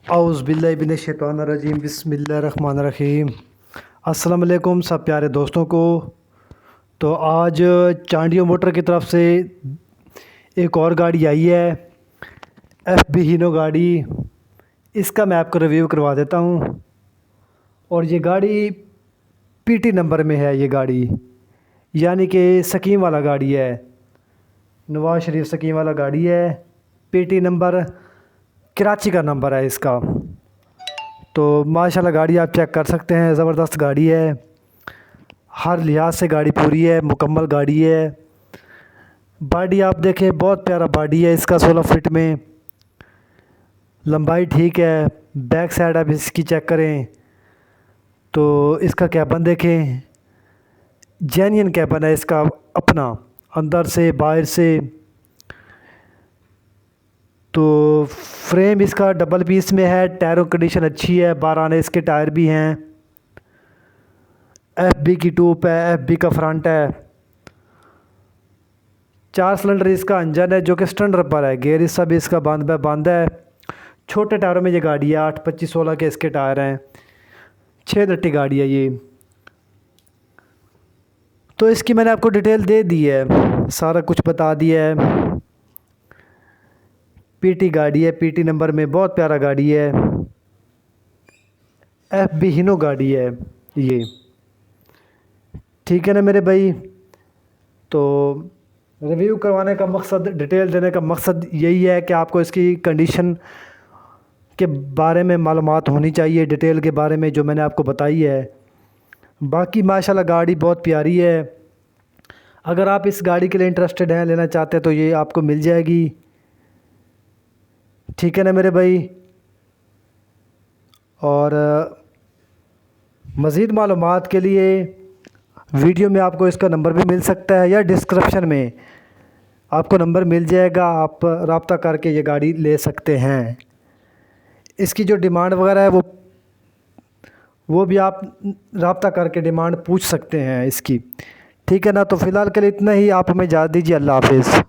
औज़ुबिल्लाहिमिनश्शैतानिर्रजीम बिस्मिल्लाहिर्रहमानिर्रहीम। अस्सलाम वालेकुम सब प्यारे दोस्तों को। तो आज चांडियो मोटर की तरफ से एक और गाड़ी आई है, FB हीनो गाड़ी। इसका मैं आपको रिव्यू करवा देता हूँ। और ये गाड़ी PT नंबर में है, ये गाड़ी यानी कि स्कीम वाला गाड़ी है, नवाज शरीफ स्कीम वाला गाड़ी है। PT नंबर कराची का नंबर है इसका। तो माशाल्लाह गाड़ी आप चेक कर सकते हैं, ज़बरदस्त गाड़ी है, हर लिहाज से गाड़ी पूरी है, मुकम्मल गाड़ी है। बॉडी आप देखें, बहुत प्यारा बॉडी है इसका, 16 फीट में लंबाई ठीक है। बैक साइड आप इसकी चेक करें तो इसका कैबन देखें, जेन्युइन कैबन है इसका अपना, अंदर से बाहर से। तो फ्रेम इसका डबल पीस में है, टायरों कंडीशन अच्छी है, 12 आने इसके टायर भी हैं। FB की टूप है, FB का फ्रंट है। 4 सिलेंडर इसका इंजन है जो कि स्टैंडर पर है। गेयर सब इसका बंद है। छोटे टायरों में ये गाड़ी है, 8, 25, 16 के इसके टायर हैं। 6 लट्टी गाड़ी है ये। तो इसकी मैंने आपको डिटेल दे दी है, सारा कुछ बता दिया है। PT गाड़ी है, PT नंबर में, बहुत प्यारा गाड़ी है, FB हीनो गाड़ी है ये। ठीक है ना मेरे भाई। तो रिव्यू करवाने का मकसद, डिटेल देने का मकसद यही है कि आपको इसकी कंडीशन के बारे में मालूमात होनी चाहिए, डिटेल के बारे में जो मैंने आपको बताई है। बाकी माशाल्लाह गाड़ी बहुत प्यारी है। अगर आप इस गाड़ी के लिए इंटरेस्टेड हैं, लेना चाहते हैं, तो ये आपको मिल जाएगी। ठीक है ना मेरे भाई। और मज़ीद मालूमात के लिए वीडियो में आपको इसका नंबर भी मिल सकता है या डिस्क्रिप्शन में आपको नंबर मिल जाएगा, आप रब्ता करके ये गाड़ी ले सकते हैं। इसकी जो डिमांड वगैरह है वो भी आप रब्ता करके डिमांड पूछ सकते हैं इसकी। ठीक है ना। तो फ़िलहाल के लिए इतना ही, आप हमें इजाज़त दीजिए। अल्लाह हाफ़िज़।